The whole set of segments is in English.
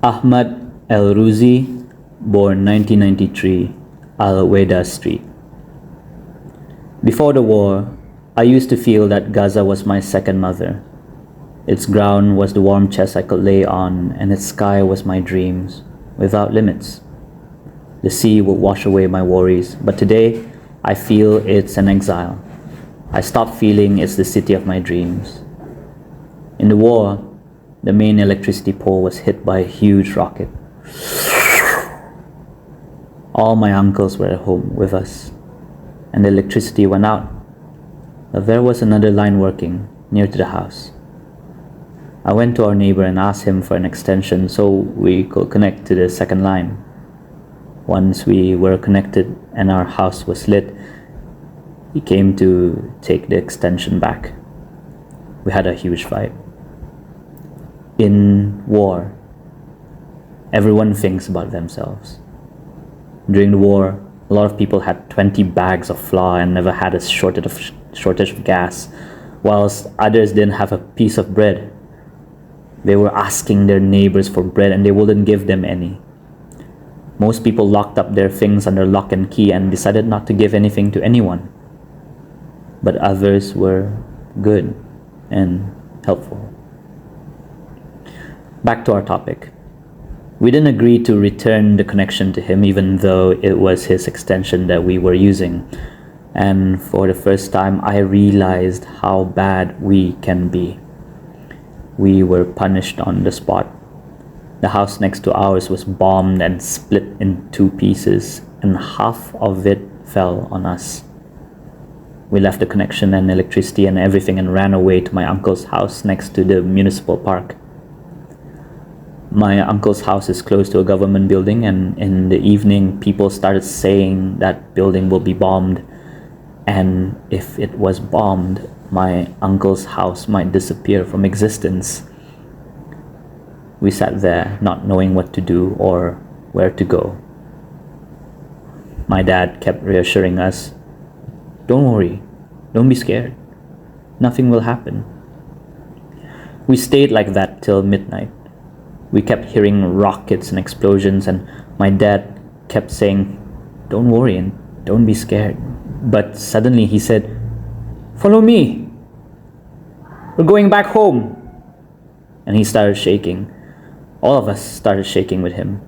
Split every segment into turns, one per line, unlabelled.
Ahmad El Ruzi, born 1993, Al Weda Street. Before the war, I used to feel that Gaza was my second mother. Its ground was the warm chest I could lay on, and its sky was my dreams, without limits. The sea would wash away my worries, but today I feel it's an exile. I stopped feeling it's the city of my dreams. In the war, the main electricity pole was hit by a huge rocket. All my uncles were at home with us, and the electricity went out. But there was another line working near to the house. I went to our neighbor and asked him for an extension so we could connect to the second line. Once we were connected and our house was lit, he came to take the extension back. We had a huge fight. In war, everyone thinks about themselves. During the war, a lot of people had 20 bags of flour and never had a shortage of gas, whilst others didn't have a piece of bread. They were asking their neighbors for bread and they wouldn't give them any. Most people locked up their things under lock and key and decided not to give anything to anyone. But others were good and helpful. Back to our topic. We didn't agree to return the connection to him even though it was his extension that we were using. And for the first time, I realized how bad we can be. We were punished on the spot. The house next to ours was bombed and split in 2 pieces, and half of it fell on us. We left the connection and electricity and everything and ran away to my uncle's house next to the municipal park. My uncle's house is close to a government building, and in the evening people started saying that building will be bombed, and if it was bombed, my uncle's house might disappear from existence. We sat there not knowing what to do or where to go. My dad kept reassuring us, "Don't worry, don't be scared, nothing will happen." We stayed like that till midnight. We kept hearing rockets and explosions, and my dad kept saying, "Don't worry and don't be scared." But suddenly he said, "Follow me, we're going back home." And he started shaking. All of us started shaking with him.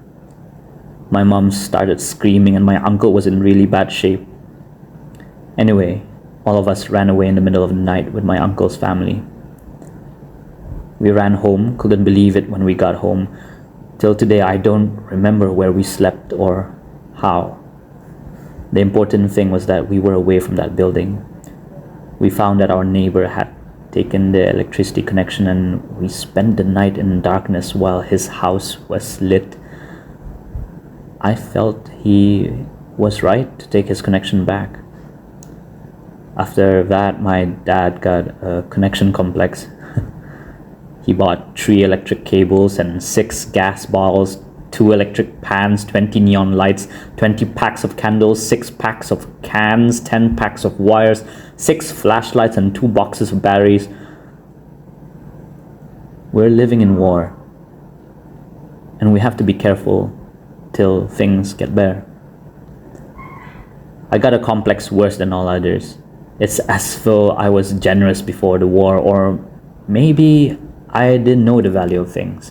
My mom started screaming and my uncle was in really bad shape. Anyway, all of us ran away in the middle of the night with my uncle's family. We ran home, couldn't believe it when we got home. Till today, I don't remember where we slept or how. The important thing was that we were away from that building. We found that our neighbor had taken the electricity connection and we spent the night in darkness while his house was lit. I felt he was right to take his connection back. After that, my dad got a connection complex. He bought 3 electric cables and 6 gas balls, 2 electric pans, 20 neon lights, 20 packs of candles, 6 packs of cans, 10 packs of wires, 6 flashlights, and 2 boxes of batteries. We're living in war, and we have to be careful till things get better. I got a complex worse than all others. It's as though I was generous before the war, or maybe I didn't know the value of things,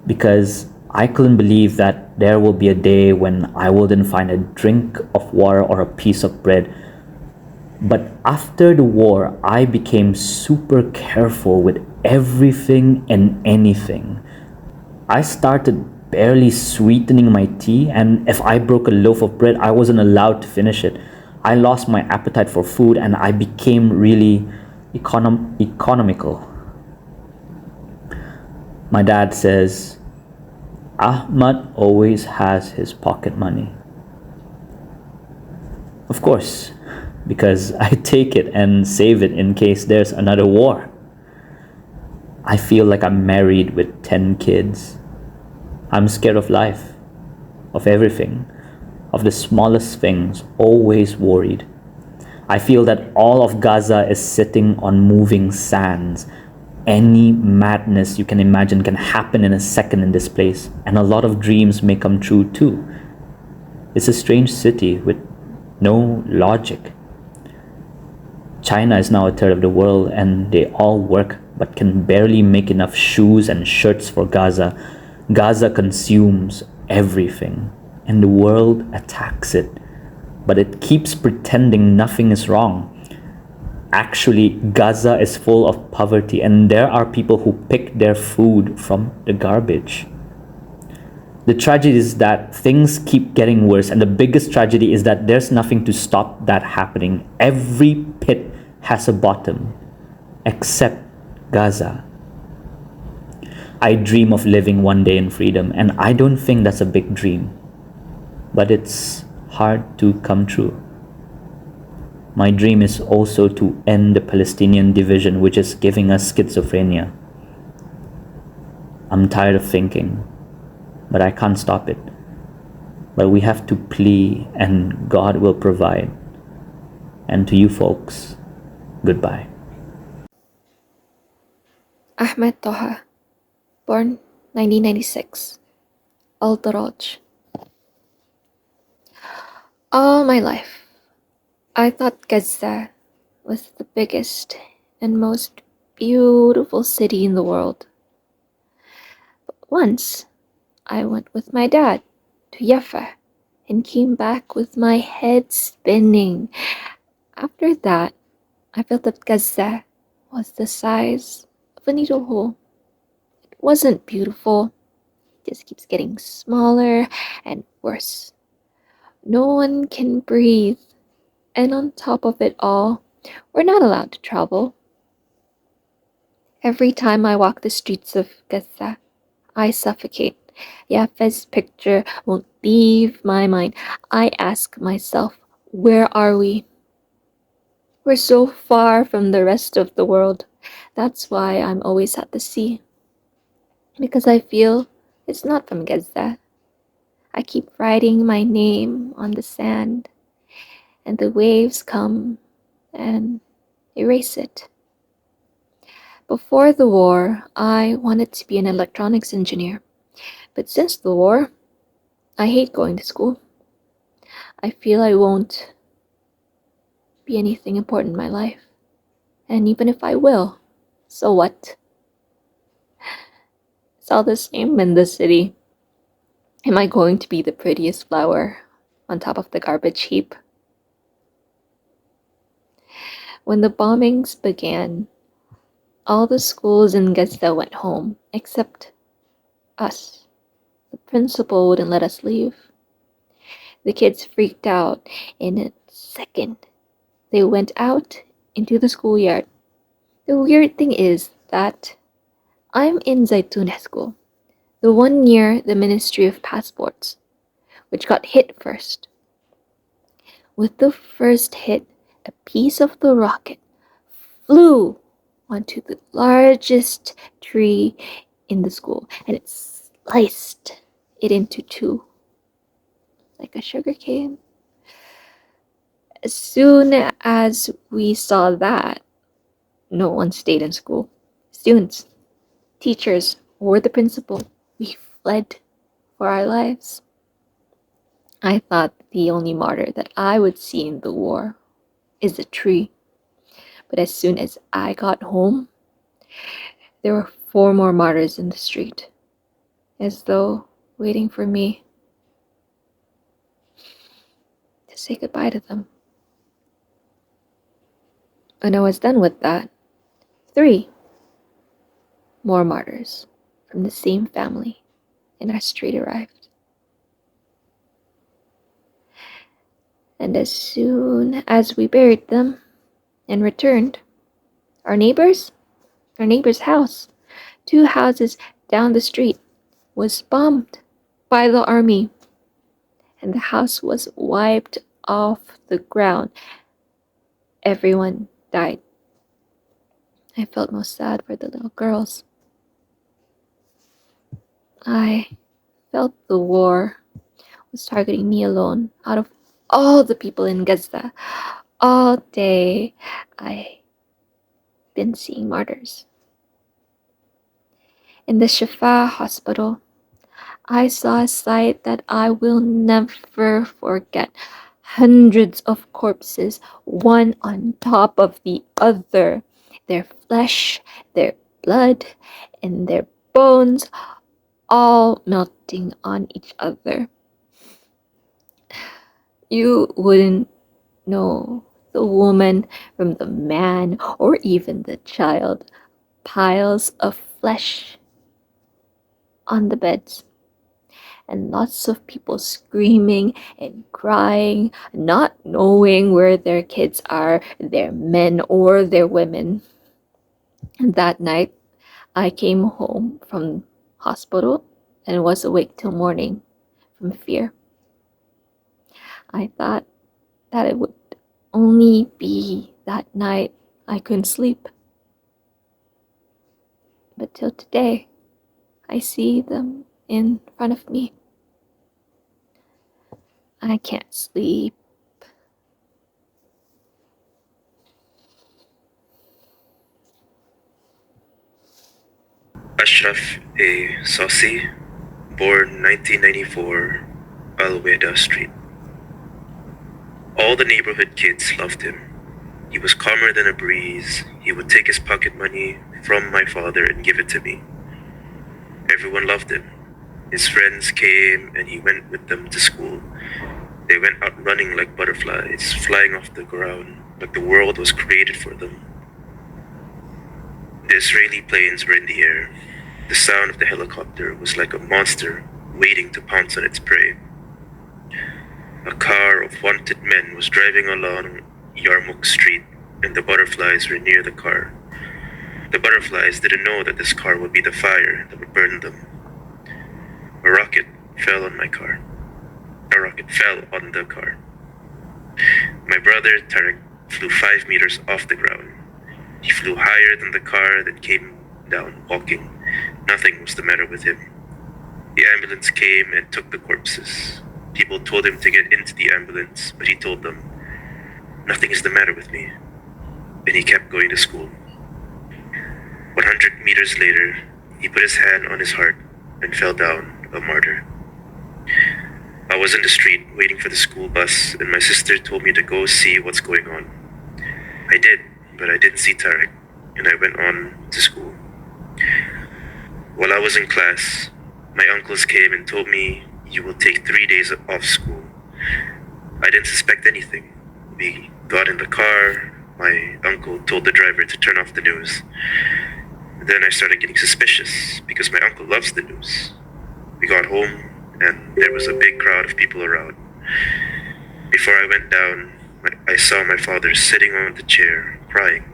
because I couldn't believe that there will be a day when I wouldn't find a drink of water or a piece of bread. But after the war, I became super careful with everything and anything. I started barely sweetening my tea, and if I broke a loaf of bread, I wasn't allowed to finish it. I lost my appetite for food and I became really economical. My dad says, Ahmad always has his pocket money. Of course, because I take it and save it in case there's another war. I feel like I'm married with 10 kids. I'm scared of life, of everything, of the smallest things, always worried. I feel that all of Gaza is sitting on moving sands. Any madness you can imagine can happen in a second in this place, and a lot of dreams may come true too. It's a strange city with no logic. China is now a third of the world, and they all work but can barely make enough shoes and shirts for Gaza. Gaza consumes everything, and the world attacks it, but it keeps pretending nothing is wrong. Actually, Gaza is full of poverty, and there are people who pick their food from the garbage. The tragedy is that things keep getting worse, and the biggest tragedy is that there's nothing to stop that happening. Every pit has a bottom, except Gaza. I dream of living one day in freedom, and I don't think that's a big dream, but it's hard to come true. My dream is also to end the Palestinian division, which is giving us schizophrenia. I'm tired of thinking, but I can't stop it. But we have to plea, and God will provide. And to you folks, goodbye.
Ahmed Toha, born 1996, Al Daraj. All my life, I thought Gaza was the biggest and most beautiful city in the world. But once, I went with my dad to Jaffa and came back with my head spinning. After that, I felt that Gaza was the size of a needle hole. It wasn't beautiful, it just keeps getting smaller and worse. No one can breathe, and on top of it all, we're not allowed to travel. Every time I walk the streets of Gaza, I suffocate. Yafe's picture won't leave my mind. I ask myself, where are we? We're so far from the rest of the world. That's why I'm always at the sea. Because I feel it's not from Gaza. I keep writing my name on the sand, and the waves come and erase it. Before the war, I wanted to be an electronics engineer. But since the war, I hate going to school. I feel I won't be anything important in my life. And even if I will, so what? It's all the same in this city. Am I going to be the prettiest flower on top of the garbage heap? When the bombings began, all the schools in Gaza went home, except us. The principal wouldn't let us leave. The kids freaked out in a second. They went out into the schoolyard. The weird thing is that I'm in Zaytuneh school, the one near the Ministry of Passports, which got hit first. With the first hit, a piece of the rocket flew onto the largest tree in the school, and it sliced it into two, like a sugar cane. As soon as we saw that, no one stayed in school. Students, teachers, or the principal, we fled for our lives. I thought the only martyr that I would see in the war is a tree. But as soon as I got home, there were 4 more martyrs in the street, as though waiting for me to say goodbye to them. When I was done with that, 3 more martyrs from the same family in our street arrived. And as soon as we buried them and returned, our neighbor's house, 2 houses down the street, was bombed by the army, and the house was wiped off the ground. Everyone died. I felt most sad for the little girls. I felt the war was targeting me alone out of all the people in Gaza. All day I've been seeing martyrs. In the Shifa hospital, I saw a sight that I will never forget. Hundreds of corpses, one on top of the other. Their flesh, their blood, and their bones all melting on each other. You wouldn't know the woman from the man or even the child. Piles of flesh on the beds, and lots of people screaming and crying, not knowing where their kids are, their men or their women. And that night, I came home from hospital and was awake till morning from fear. I thought that it would only be that night I couldn't sleep. But till today, I see them in front of me. I can't sleep.
Ashraf A. Sossi, born 1994, Alweda Street. All the neighborhood kids loved him. He was calmer than a breeze. He would take his pocket money from my father and give it to me. Everyone loved him. His friends came and he went with them to school. They went out running like butterflies, flying off the ground like the world was created for them. The Israeli planes were in the air. The sound of the helicopter was like a monster waiting to pounce on its prey. A car of wanted men was driving along Yarmouk Street, and the butterflies were near the car. The butterflies didn't know that this car would be the fire that would burn them. A rocket fell on my car. A rocket fell on the car. My brother Tarek flew 5 meters off the ground. He flew higher than the car, then came down walking. Nothing was the matter with him. The ambulance came and took the corpses. People told him to get into the ambulance, but he told them, "Nothing is the matter with me." And he kept going to school. 100 meters later, he put his hand on his heart and fell down, a martyr. I was in the street waiting for the school bus, and my sister told me to go see what's going on. I did, but I didn't see Tarek, and I went on to school. While I was in class, my uncles came and told me, "You will take 3 days off school." I didn't suspect anything. We got in the car. My uncle told the driver to turn off the news. Then I started getting suspicious because my uncle loves the news. We got home and there was a big crowd of people around. Before I went down, I saw my father sitting on the chair, crying.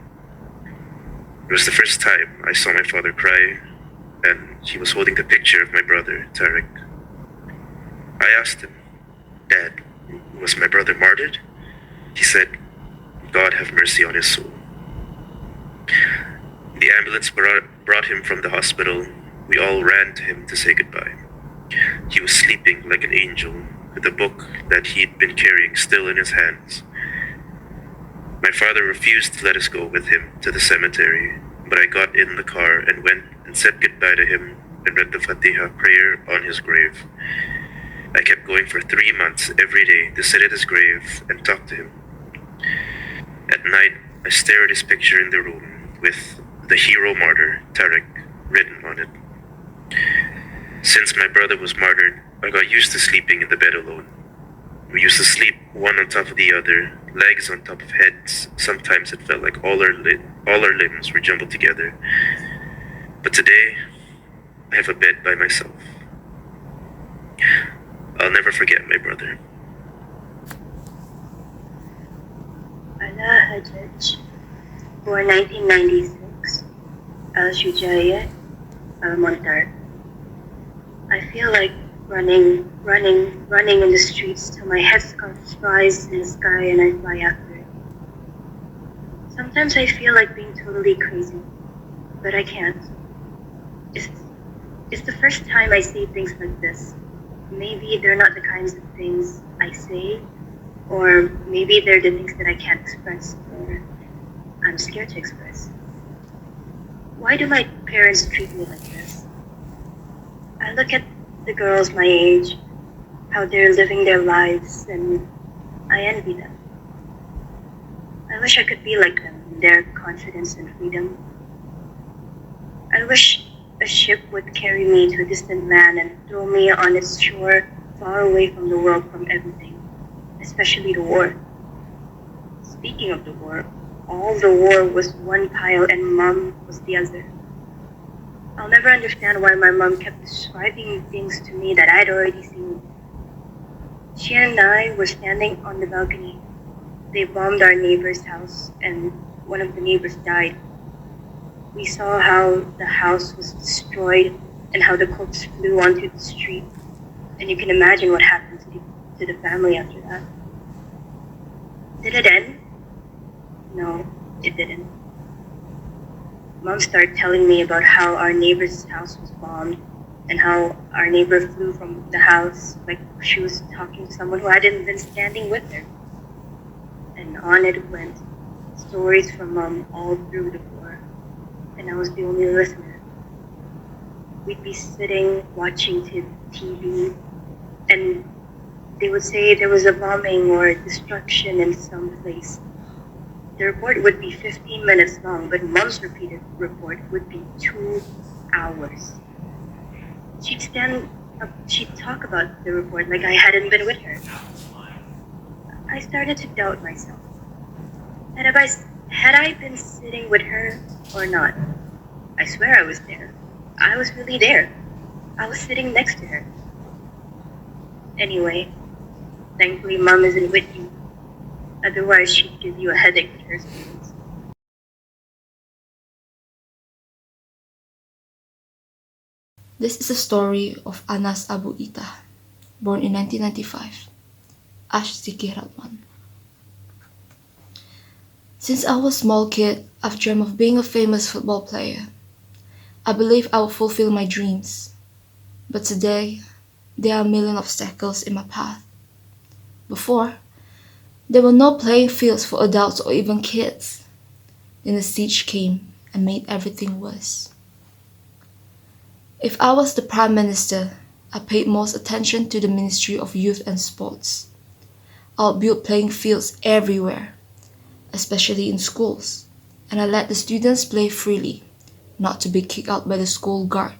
It was the first time I saw my father cry, and he was holding the picture of my brother, Tarek. I asked him, "Dad, was my brother martyred?" He said, "God have mercy on his soul." The ambulance brought him from the hospital. We all ran to him to say goodbye. He was sleeping like an angel, with the book that he'd been carrying still in his hands. My father refused to let us go with him to the cemetery, but I got in the car and went and said goodbye to him and read the Fatiha prayer on his grave. I kept going for 3 months every day to sit at his grave and talk to him. At night, I stare at his picture in the room with "The Hero Martyr, Tarek" written on it. Since my brother was martyred, I got used to sleeping in the bed alone. We used to sleep one on top of the other, legs on top of heads. Sometimes it felt like all our limbs were jumbled together. But today, I have a bed by myself. I'll never forget my brother.
Ala Hajjaj, born 1996, Al Shujaya, Al Montar. I feel like running in the streets till my headscarf flies in the sky and I fly after it. Sometimes I feel like being totally crazy, but I can't. It's the first time I say things like this. Maybe they're not the kinds of things I say, or maybe they're the things that I can't express, or I'm scared to express. Why do my parents treat me like this? I look at the girls my age, how they're living their lives, and I envy them. I wish I could be like them in their confidence and freedom. I wish a ship would carry me to a distant land and throw me on its shore, far away from the world, from everything, especially the war. Speaking of the war, all the war was one pile and Mom was the other. I'll never understand why my mom kept describing things to me that I'd already seen. She and I were standing on the balcony. They bombed our neighbor's house, and one of the neighbors died. We saw how the house was destroyed and how the corpse flew onto the street. And you can imagine what happened to the family after that. Did it end? No, it didn't. Mom started telling me about how our neighbor's house was bombed and how our neighbor flew from the house like she was talking to someone who hadn't been standing with her. And on it went. Stories from Mom all through the war. And I was the only listener. We'd be sitting watching TV and they would say there was a bombing or destruction in some place. The report would be 15 minutes long, but Mom's repeated report would be 2 hours. She'd stand up, she'd talk about the report like I hadn't been with her. I started to doubt myself. Had I been sitting with her or not? I swear I was there. I was really there. I was sitting next to her. Anyway, thankfully Mom isn't with you. Otherwise, she'd give you a headache with her stories.
This is a story of Anas Abu Ita, born in 1995, ASHTAR. Since I was a small kid, I've dreamed of being a famous football player. I believe I will fulfill my dreams. But today, there are a million obstacles in my path. Before, there were no playing fields for adults or even kids. Then the siege came and made everything worse. If I was the Prime Minister, I paid most attention to the Ministry of Youth and Sports. I would build playing fields everywhere, especially in schools, and I let the students play freely, not to be kicked out by the school guard.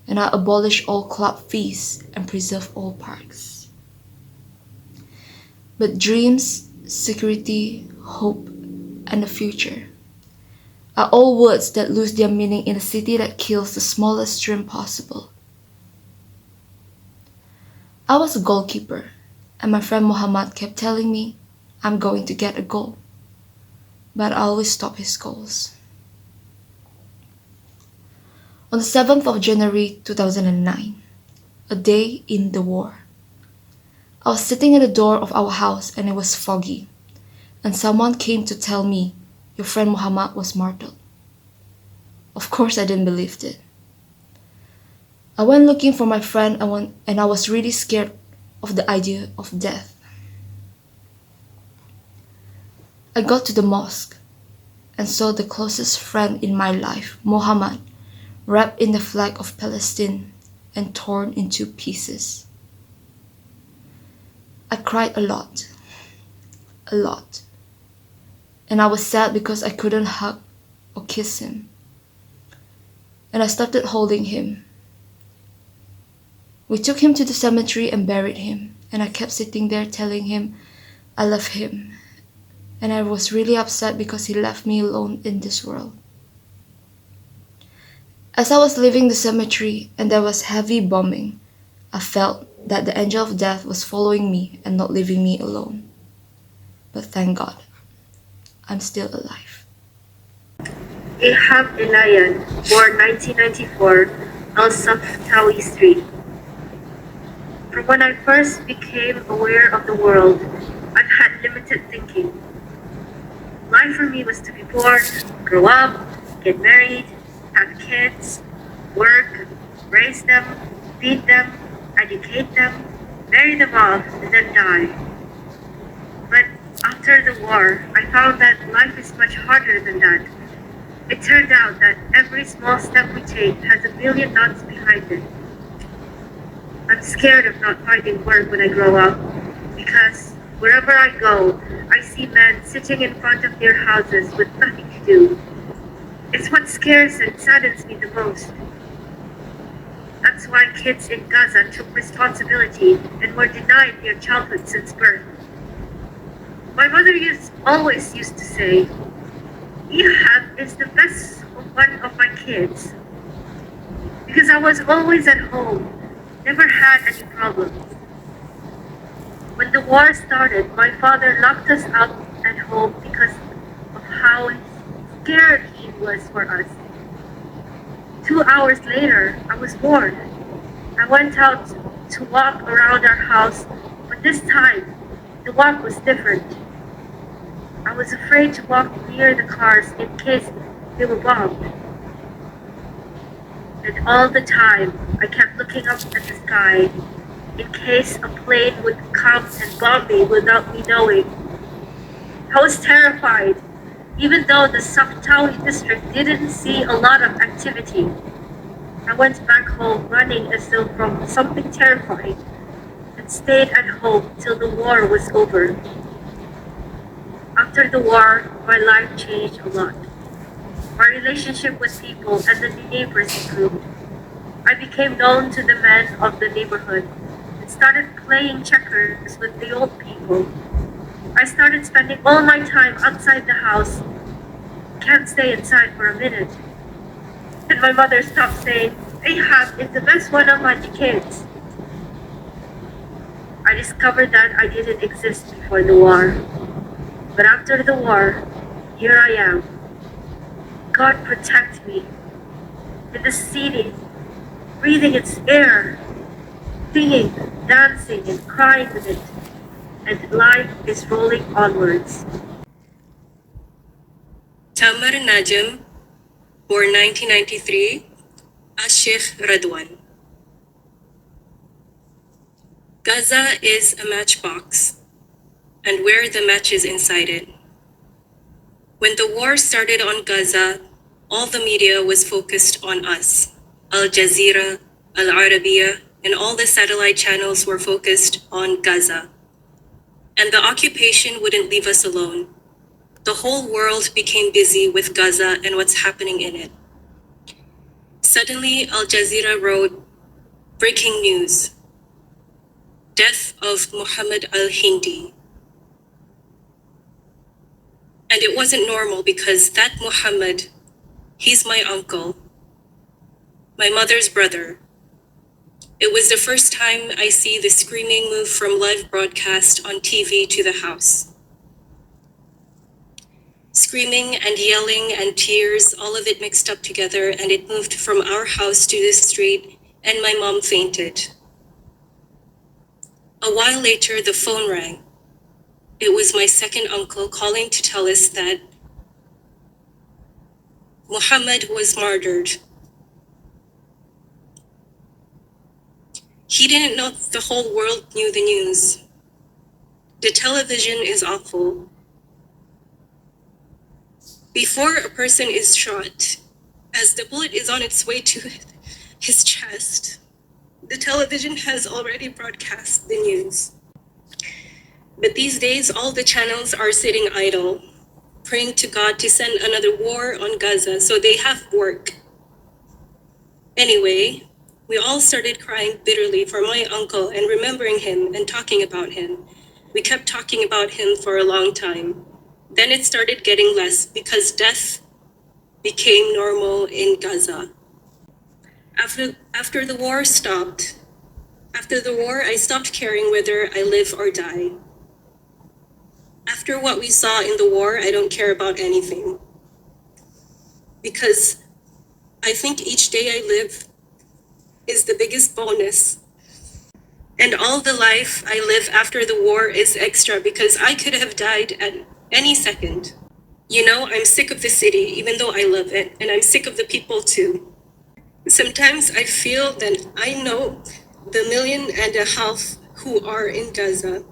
And I abolish all club fees and preserve all parks. But dreams, security, hope, and the future are all words that lose their meaning in a city that kills the smallest dream possible. I was a goalkeeper, and my friend Muhammad kept telling me I'm going to get a goal. But I always stop his goals. On the 7th of January 2009, a day in the war, I was sitting at the door of our house and it was foggy, and someone came to tell me your friend Muhammad was martyred. Of course I didn't believe it. I went looking for my friend and I was really scared of the idea of death. I got to the mosque and saw the closest friend in my life, Muhammad, wrapped in the flag of Palestine and torn into pieces. I cried a lot. And I was sad because I couldn't hug or kiss him. And I started holding him. We took him to the cemetery and buried him, and I kept sitting there telling him I love him. And I was really upset because he left me alone in this world. As I was leaving the cemetery and there was heavy bombing, I felt that the angel of death was following me and not leaving me alone. But thank God, I'm still alive.
Ahab Elayan, born 1994, Al-Saftawi Street. From when I first became aware of the world, I've had limited thinking. Life for me was to be born, grow up, get married, have kids, work, raise them, feed them, educate them, marry them off, and then die. But after the war, I found that life is much harder than that. It turned out that every small step we take has a million dots behind it. I'm scared of not finding work when I grow up because wherever I go, I see men sitting in front of their houses with nothing to do. It's what scares and saddens me the most. That's why kids in Gaza took responsibility and were denied their childhood since birth. My mother always used to say, Ihab is the best one of my kids because I was always at home, never had any problems. When the war started, my father locked us out at home because of how scared he was for us. 2 hours later, I was born. I went out to walk around our house, but this time, the walk was different. I was afraid to walk near the cars in case they were bombed. And all the time, I kept looking up at the sky in case a plane would come and bomb me without me knowing. I was terrified, even though the Saktawi district didn't see a lot of activity. I went back home running as though from something terrifying and stayed at home till the war was over. After the war, my life changed a lot. My relationship with people and the neighbors improved. I became known to the men of the neighborhood and started playing checkers with the old people. I started spending all my time outside the house. Can't stay inside for a minute. And my mother stopped saying, Ahab is the best one of my kids. I discovered that I didn't exist before the war. But after the war, here I am. God protect me. In the city, breathing its air, singing, dancing, and crying with it. And life is rolling onwards.
Tamar Najm, born 1993, Ashikh Radwan. Gaza is a matchbox, and we're the matches inside it. When the war started on Gaza, all the media was focused on us. Al Jazeera, Al Arabiya, and all the satellite channels were focused on Gaza. And the occupation wouldn't leave us alone. The whole world became busy with Gaza and what's happening in it. Suddenly, Al Jazeera wrote, breaking news. Death of Muhammad al-Hindi. And it wasn't normal because that Muhammad, he's my uncle, my mother's brother. It was the first time I see the screaming move from live broadcast on TV to the house. Screaming and yelling and tears, all of it mixed up together, and it moved from our house to the street, and my mom fainted. A while later, the phone rang. It was my second uncle calling to tell us that Muhammad was murdered. He didn't know the whole world knew the news. The television is awful. Before a person is shot, as the bullet is on its way to his chest, the television has already broadcast the news. But these days, all the channels are sitting idle, praying to God to send another war on Gaza so they have work. Anyway, we all started crying bitterly for my uncle and remembering him and talking about him. We kept talking about him for a long time. Then it started getting less because death became normal in Gaza. After the war stopped, I stopped caring whether I live or die. After what we saw in the war, I don't care about anything. Because I think each day I live is the biggest bonus. And all the life I live after the war is extra because I could have died at any second. You know, I'm sick of the city, even though I love it, and I'm sick of the people too. Sometimes I feel that I know the 1.5 million who are in Gaza.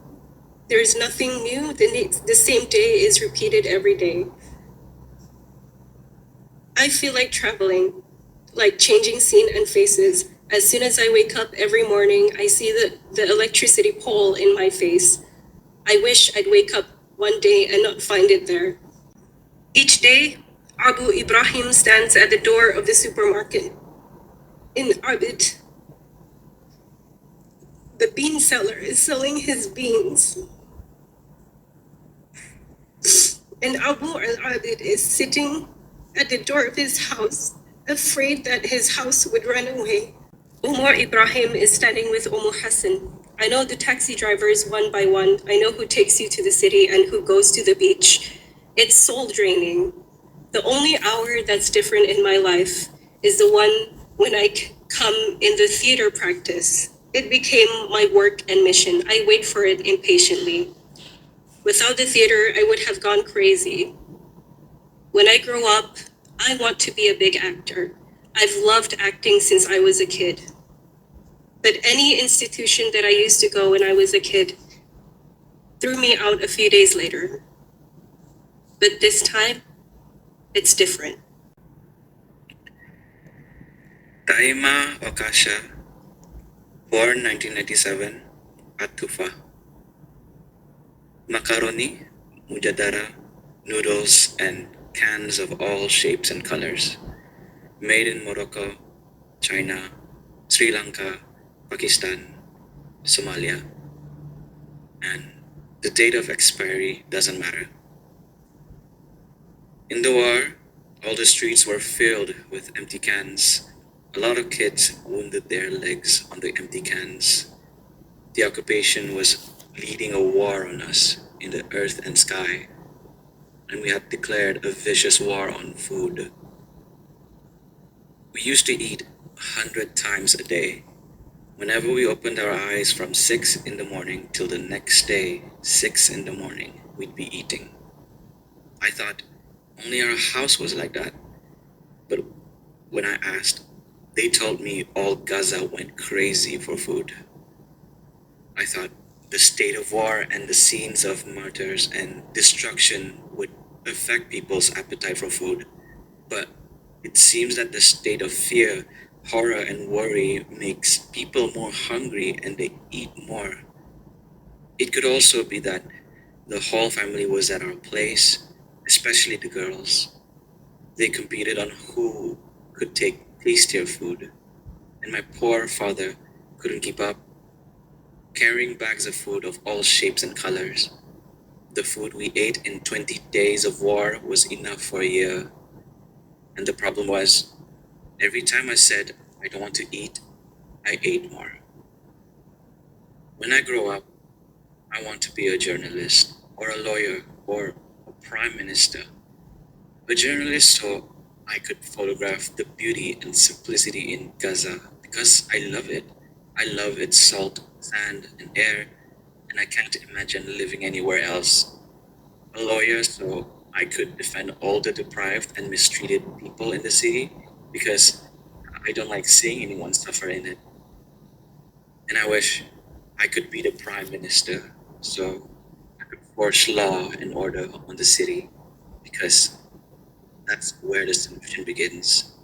There is nothing new. The same day is repeated every day. I feel like traveling, like changing scene and faces, As soon as I wake up every morning, I see the electricity pole in my face. I wish I'd wake up one day and not find it there. Each day, Abu Ibrahim stands at the door of the supermarket. In Arbit, the bean seller is selling his beans. And Abu al-Abid is sitting at the door of his house, afraid that his house would run away. Umar Ibrahim is standing with Hassan. I know the taxi drivers one by one. I know who takes you to the city and who goes to the beach. It's soul draining. The only hour that's different in my life is the one when I come in the theater practice. It became my work and mission. I wait for it impatiently. Without the theater, I would have gone crazy. When I grow up, I want to be a big actor. I've loved acting since I was a kid. But any institution that I used to go when I was a kid threw me out a few days later. But this time, it's different.
Taima Okasha, born 1997, at Tufa. Macaroni, mujadara, noodles, and cans of all shapes and colors. Made in Morocco, China, Sri Lanka, Pakistan, Somalia. And the date of expiry doesn't matter. In the war, all the streets were filled with empty cans. A lot of kids wounded their legs on the empty cans. The occupation was leading a war on us in the earth and sky, and we had declared a vicious war on food. We used to eat 100 times a day. Whenever we opened our eyes from 6 in the morning till the next day, 6 in the morning, we'd be eating. I thought only our house was like that. But when I asked, they told me all Gaza went crazy for food. I thought the state of war and the scenes of martyrs and destruction would affect people's appetite for food. But it seems that the state of fear, horror, and worry makes people more hungry and they eat more. It could also be that the whole family was at our place, especially the girls. They competed on who could take tastier food, and my poor father couldn't keep up, carrying bags of food of all shapes and colors. The food we ate in 20 days of war was enough for a year. And the problem was, every time I said I don't want to eat, I ate more. When I grow up, I want to be a journalist, or a lawyer, or a prime minister. A journalist so I could photograph the beauty and simplicity in Gaza because I love it. I love its salt, sand, and air, and I can't imagine living anywhere else. A lawyer so I could defend all the deprived and mistreated people in the city because I don't like seeing anyone suffer in it. And I wish I could be the prime minister so I could forge law and order on the city because that's where the solution begins.